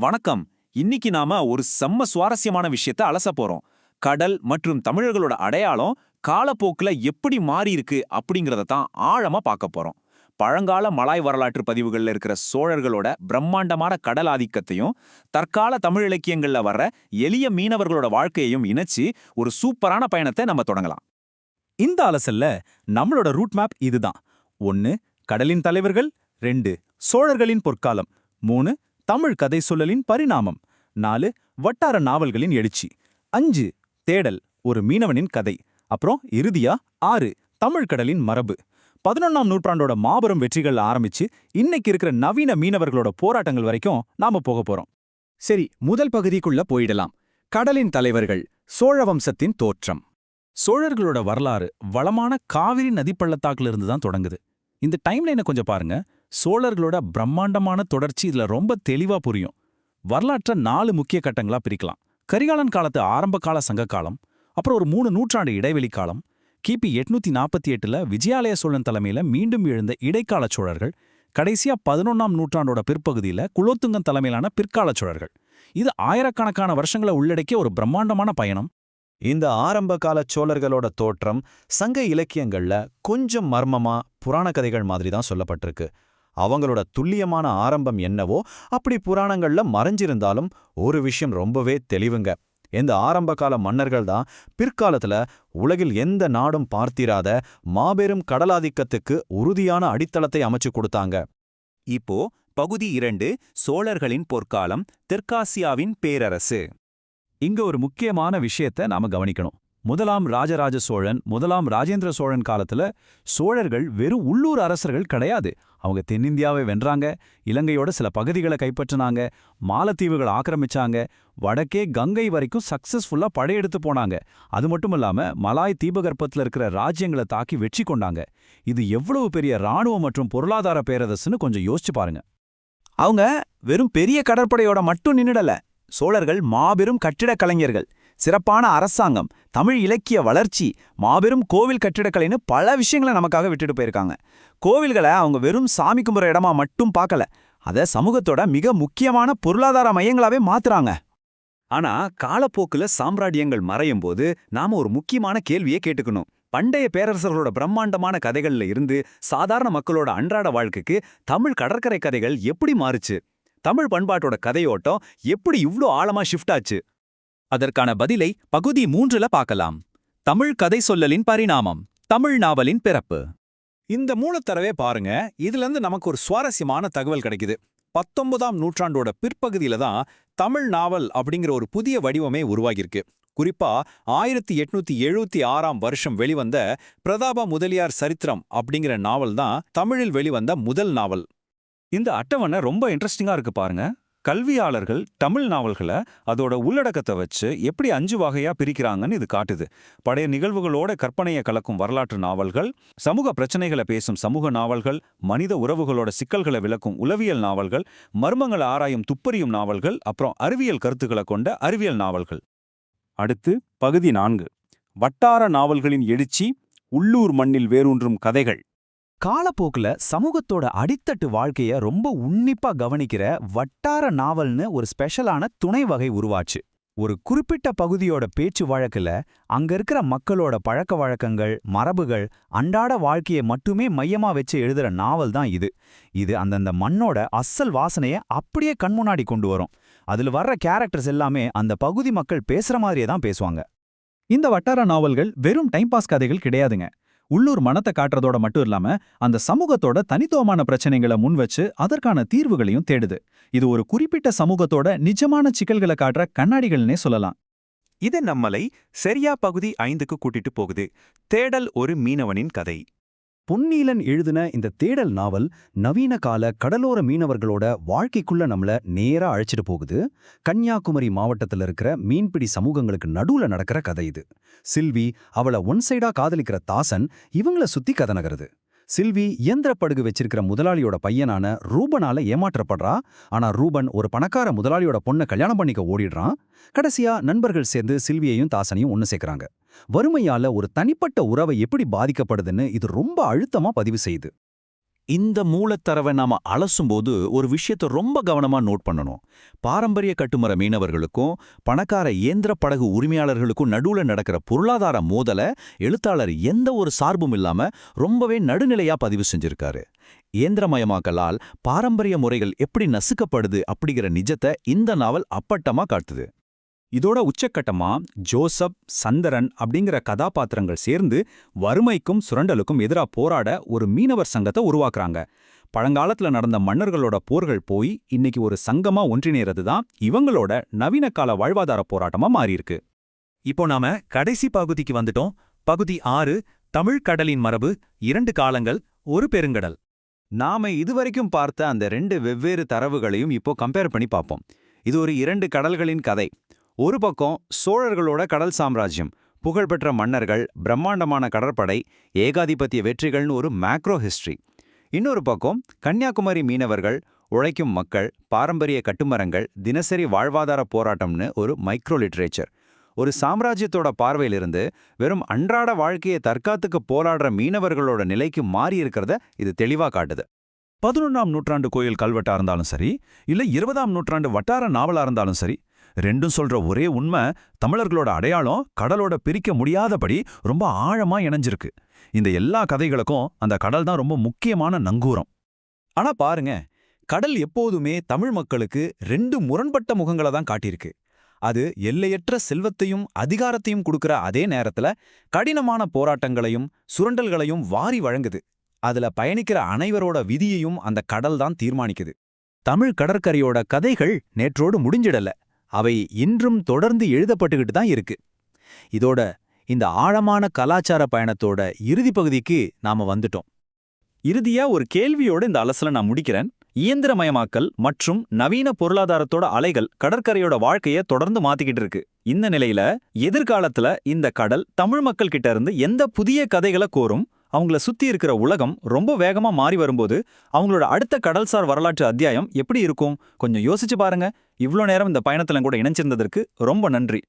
வணக்கம். இன்னைக்கு நாம ஒரு செம்ம சுவாரஸ்யமான விஷயத்த அலச போறோம். கடல் மற்றும் தமிழர்களோட அடையாளம் காலப்போக்குல எப்படி மாறி இருக்கு அப்படிங்கறத தான் ஆழமா பார்க்க போறோம். பழங்கால மலாய் வரலாற்று பதிவுகள்ல இருக்கிற சோழர்களோட பிரம்மாண்டமான கடல் ஆதிக்கத்தையும், தற்கால தமிழ் இலக்கியங்கள்ல வர்ற எளிய மீனவர்களோட வாழ்க்கையையும் இணைச்சு ஒரு சூப்பரான பயணத்தை நம்ம தொடங்கலாம். இந்த அலசல்ல நம்மளோட ரூட் மேப் இதுதான். 1 கடலின் தலைவர்கள், 2 சோழர்களின் பொற்காலம், 3 தமிழ் கதை சொல்லலின் பரிணாமம், 4 வட்டார நாவல்களின் எழுச்சி, 5 தேடல் ஒரு மீனவனின் கதை, அப்புறம் இறுதியா 6 தமிழ் கடலின் மரபு. 11ஆம் நூற்றாண்டோட மாபெரும் வெற்றிகள் ஆரம்பிச்சு இன்னைக்கு இருக்கிற நவீன மீனவர்களோட போராட்டங்கள் வரைக்கும் நாம போக போறோம். சரி, முதல் பகுதிக்குள்ள போயிடலாம். கடலின் தலைவர்கள், சோழ வம்சத்தின் தோற்றம். சோழர்களோட வரலாறு வளமான காவிரி நதிப்பள்ளத்தாக்குல இருந்து தான் தொடங்குது. இந்த டைம்லைனை கொஞ்சம் பாருங்க. சோழர்களோட பிரம்மாண்டமான தொடர்ச்சி இதுல ரொம்ப தெளிவா புரியும். வரலாற்றை 4 முக்கிய கட்டங்களா பிரிக்கலாம். கரிகாலன் காலத்து ஆரம்ப கால சங்க காலம், அப்புறம் ஒரு 3 நூற்றாண்டு இடைவெளி காலம், கிபி 848ல விஜயாலய சோழன் தலைமையில மீண்டும் எழுந்த இடைக்கால சோழர்கள், கடைசியா 11ஆம் நூற்றாண்டோட பிற்பகுதியில குலோத்துங்கன் தலைமையிலான பிற்கால சோழர்கள். இது ஆயிரக்கணக்கான வருஷங்களை உள்ளடக்கிய ஒரு பிரம்மாண்டமான பயணம். இந்த ஆரம்ப கால சோழர்களோட தோற்றம் சங்க இலக்கியங்கள்ல கொஞ்சம் மர்மமா புராண கதைகள் மாதிரி தான் சொல்லப்பட்டிருக்கு. அவங்களோட துல்லியமான ஆரம்பம் என்னவோ அப்படி புராணங்கள்ல மறைஞ்சிருந்தாலும் ஒரு விஷயம் ரொம்பவே தெளிவுங்க. இந்த ஆரம்ப கால மன்னர்கள் தான் பிற்காலத்துல உலகில் எந்த நாடும் பார்த்திராத மாபெரும் கடலாதிக்கத்துக்கு உறுதியான அடித்தளத்தை அமைச்சு கொடுத்தாங்க. இப்போ பகுதி 2, சோழர்களின் பொற்காலம், தெற்காசியாவின் பேரரசு. இங்க ஒரு முக்கியமான விஷயத்தை நாம கவனிக்கணும். முதலாம் ராஜராஜ சோழன், முதலாம் ராஜேந்திர சோழன் காலத்துல சோழர்கள் வெறும் உள்ளூர் அரசர்கள் கிடையாது. அவங்க தென்னிந்தியாவை வென்றாங்க, இலங்கையோட சில பகுதிகளை கைப்பற்றினாங்க, மாலத்தீவுகள் ஆக்கிரமிச்சாங்க, வடக்கே கங்கை வரைக்கும் சக்சஸ்ஃபுல்லா படையெடுத்து போனாங்க. அது மட்டும் இல்லாம மலாய் தீபகற்பத்துல இருக்கிற ராஜ்யங்களை தாக்கி வெற்றி கொண்டாங்க. இது எவ்வளவு பெரிய இராணுவ மற்றும் பொருளாதார பேரரசுன்னு கொஞ்சம் யோசிச்சு பாருங்க. அவங்க வெறும் பெரிய கடற்படையோட மட்டும் நின்னுடல. சோழர்கள் மாபெரும் கட்டிடக் கலைஞர்கள், சிறப்பான அரசாங்கம், தமிழ் இலக்கிய வளர்ச்சி, மாபெரும் கோவில் கட்டிடக்கலைன்னு பல விஷயங்களை நமக்காக விட்டுட்டு போயிருக்காங்க. கோவில்களை அவங்க வெறும் சாமி கும்புற இடமா மட்டும் பார்க்கல, அதை சமூகத்தோட மிக முக்கியமான பொருளாதார மையங்களாவே மாத்துறாங்க. ஆனா காலப்போக்குல சாம்ராஜ்யங்கள் மறையும் போது நாம ஒரு முக்கியமான கேள்வியை கேட்டுக்கணும். பண்டைய பேரரசர்களோட பிரம்மாண்டமான கதைகள்ல இருந்து சாதாரண மக்களோட அன்றாட வாழ்க்கைக்கு தமிழ் கடற்கரை கதைகள் எப்படி மாறுச்சு? தமிழ் பண்பாட்டோட கதையோட்டம் எப்படி இவ்ளோ ஆழமா ஷிஃப்ட் ஆச்சு? அதற்கான பதிலை பகுதி 3ல பார்க்கலாம். தமிழ் கதை சொல்லலின் பரிணாமம், தமிழ் நாவலின் பிறப்பு. இந்த மூலத்தரவே பாருங்க. இதுல இருந்து நமக்கு ஒரு சுவாரஸ்யமான தகவல் கிடைக்குது. 19ஆம் நூற்றாண்டோட பிற்பகுதியில தான் தமிழ் நாவல் அப்படிங்கிற ஒரு புதிய வடிவமே உருவாகியிருக்கு. குறிப்பா 1876ஆம் வருஷம் வெளிவந்த பிரதாப முதலியார் சரித்திரம் அப்படிங்கிற நாவல் தான் தமிழில் வெளிவந்த முதல் நாவல். இந்த அட்டவணை ரொம்ப இன்ட்ரெஸ்டிங்கா இருக்கு பாருங்க. கல்வியாளர்கள் தமிழ் நாவல்களை அதோட உள்ளடக்கத்தை வச்சு எப்படி 5 வகையா பிரிக்கிறாங்கன்னு இது காட்டுது. பழைய நிகழ்வுகளோட கற்பனையை கலக்கும் வரலாற்று நாவல்கள், சமூக பிரச்சனைகளை பேசும் சமூக நாவல்கள், மனித உறவுகளோட சிக்கல்களை விளக்கும் உளவியல் நாவல்கள், மர்மங்களை ஆராயும் துப்பறியும் நாவல்கள், அப்புறம் அறிவியல் கருத்துக்களை கொண்ட அறிவியல் நாவல்கள். அடுத்து பகுதி 4, வட்டார நாவல்களின் எழுச்சி, உள்ளூர் மண்ணில் வேரூன்றும் கதைகள். காலப்போக்குல சமூகத்தோட அடித்தட்டு வாழ்க்கைய ரொம்ப உன்னிப்பா கவனிக்கிற வட்டார நாவல்னு ஒரு ஸ்பெஷலான துணை வகை உருவாச்சு. ஒரு குறிப்பிட்ட பகுதியோட பேச்சு வழக்குல அங்க இருக்கிற மக்களோட பழக்க வழக்கங்கள், மரபுகள், அன்றாட வாழ்க்கையை மட்டுமே மையமா வச்சு எழுதுற நாவல் தான் இது. இது அந்தந்த மண்ணோட அசல் வாசனைய அப்படியே கண்முன்னாடி கொண்டு வரும். அதுல வர்ற கேரக்டர்ஸ் எல்லாமே அந்த பகுதி மக்கள் பேசுற மாதிரியே தான் பேசுவாங்க. இந்த வட்டார நாவல்கள் வெறும் டைம் பாஸ் கதைகள் கிடையாதுங்க. உள்ளூர் மனத்தை காட்டுறதோட மட்டும் இல்லாம அந்த சமூகத்தோட தனித்துவமான பிரச்சனைகளை முன் வச்சு அதற்கான தீர்வுகளையும் தேடுது. இது ஒரு குறிப்பிட்ட சமூகத்தோட நிஜமான சிக்கல்களை காட்டுற கண்ணாடிகள்னே சொல்லலாம். இது நம்மளை சரியா பகுதி 5க்கு கூட்டிட்டு போகுது. தேடல் ஒரு மீனவனின் கதை. பொன்னீலன் எழுதின இந்த தேடல் நாவல் நவீன கால கடலோர மீனவர்களோட வாழ்க்கைக்குள்ள நம்மள நேரா அழைச்சிட்டு போகுது. கன்னியாகுமரி மாவட்டத்தில் இருக்கிற மீன்பிடி சமூகங்களுக்கு நடுவுல நடக்கிற கதை இது. சில்வி அவளை ஒன் சைடா காதலிக்கிற தாசன் இவங்கள சுத்தி கதை நகருது. சில்வி இயந்திரப்படுகு வச்சிருக்கிற முதலாளியோட பையனான ரூபனால ஏமாற்றப்படுறா. ஆனா ரூபன் ஒரு பணக்கார முதலாளியோட பொண்ணை கல்யாணம் பண்ணிக்க ஓடிடுறான். கடைசியா நண்பர்கள் சேர்ந்து சில்வியையும் தாசனையும் ஒன்னு சேர்க்கறாங்க. வறுமையால ஒரு தனிப்பட்ட உறவை எப்படி பாதிக்கப்படுதுன்னு இது ரொம்ப அழுத்தமா பதிவு செய்யுது. இந்த மூலத்தரவை நாம அலசும்போது ஒரு விஷயத்தை ரொம்ப கவனமா நோட் பண்ணணும். பாரம்பரிய கட்டுமர மீனவர்களுக்கும் பணக்கார இயந்திர படகு உரிமையாளர்களுக்கும் நடுவுல நடக்கிற பொருளாதார மோதல எழுத்தாளர் எந்த ஒரு சார்பும் இல்லாம ரொம்பவே நடுநிலையா பதிவு செஞ்சிருக்காரு. இயந்திரமயமாக்கலால் பாரம்பரிய முறைகள் எப்படி நசுக்கப்படுது அப்படிங்கிற நிஜத்தை இந்த நாவல் அப்பட்டமா காட்டுது. இதோட உச்சக்கட்டமா ஜோசப், சந்திரன் அப்படிங்கிற கதாபாத்திரங்கள் சேர்ந்து வறுமைக்கும் சுரண்டலுக்கும் எதிரா போராட ஒரு மீனவர் சங்கத்தை உருவாக்குறாங்க. பழங்காலத்துல நடந்த மன்னர்களோட போர்கள் போய் இன்னைக்கு ஒரு சங்கமா ஒன்றிணைறது தான் இவங்களோட நவீன கால வாழ்வாதார போராட்டமா மாறியிருக்கு. இப்போ நாம கடைசி பகுதிக்கு வந்துட்டோம். பகுதி 6, தமிழ் கடலின் மரபு, 2 காலங்கள், ஒரு பெருங்கடல். நாம இதுவரைக்கும் பார்த்த அந்த 2 வெவ்வேறு தரவுகளையும் இப்போ கம்பேர் பண்ணி பார்ப்போம். இது ஒரு 2 கடல்களின் கதை. ஒரு பக்கம் சோழர்களோட கடல் சாம்ராஜ்யம், புகழ்பெற்ற மன்னர்கள், பிரம்மாண்டமான கடற்படை, ஏகாதிபத்திய வெற்றிகள்னு ஒரு மேக்ரோ ஹிஸ்டரி. இன்னொரு பக்கம் கன்னியாகுமரி மீனவர்கள், உழைக்கும் மக்கள், பாரம்பரிய கட்டுமரங்கள், தினசரி வாழ்வாதார போராட்டம்னு ஒரு மைக்ரோ லிட்ரேச்சர். ஒரு சாம்ராஜ்யத்தோட பார்வையிலிருந்து வெறும் அன்றாட வாழ்க்கையை தற்காத்துக்கு போராடுற மீனவர்களோட நிலைக்கு மாறி இருக்கிறத இது தெளிவா காட்டுது. 11ஆம் நூற்றாண்டு கோயில் கல்வெட்டா இருந்தாலும் சரி, இல்ல 20ஆம் நூற்றாண்டு வட்டார நாவலா இருந்தாலும் சரி, ரெண்டும் சொல்ற ஒரே உண்மை, தமிழர்களோட அடையாளம் கடலோட பிரிக்க முடியாதபடி ரொம்ப ஆழமா இணைஞ்சிருக்கு. இந்த எல்லா கதைகளுக்கும் அந்த கடல் தான் ரொம்ப முக்கியமான நங்கூரம். ஆனா பாருங்க, கடல் எப்போதுமே தமிழ் மக்களுக்கு 2 முரண்பட்ட முகங்களை தான் காட்டியிருக்கு. அது எல்லையற்ற செல்வத்தையும் அதிகாரத்தையும் கொடுக்கிற அதே நேரத்துல கடினமான போராட்டங்களையும் சுரண்டல்களையும் வாரி வழங்குது. அதுல பயணிக்கிற அனைவரோட விதியையும் அந்த கடல் தான் தீர்மானிக்குது. தமிழ் கடற்கரையோட கதைகள் நேற்றோடு முடிஞ்சிடல. அவை இன்றும் தொடர்ந்து எழுதப்பட்டுக்கிட்டு தான் இருக்கு. இதோட இந்த ஆழமான கலாச்சார பயணத்தோட இறுதி பகுதிக்கு நாம வந்துட்டோம். இறுதியா ஒரு கேள்வியோட இந்த அலசலை நான் முடிக்கிறேன். இயந்திரமயமாக்கல் மற்றும் நவீன பொருளாதாரத்தோட அலைகள் கடற்கரையோட வாழ்க்கையை தொடர்ந்து மாத்திக்கிட்டு இருக்கு. இந்த நிலையில எதிர்காலத்துல இந்த கடல் தமிழ் மக்கள் கிட்ட இருந்து எந்த புதிய கதைகளை கோரும்? அவங்கள சுத்தி இருக்கிற உலகம் ரொம்ப வேகமா மாறி வரும்போது அவங்களோட அடுத்த கடல்சார் வரலாற்று அத்தியாயம் எப்படி இருக்கும்? கொஞ்சம் யோசிச்சு பாருங்க. இவ்ளோ நேரம் இந்த பயணத்துல கூட இணைஞ்சிருந்ததற்கு ரொம்ப நன்றி.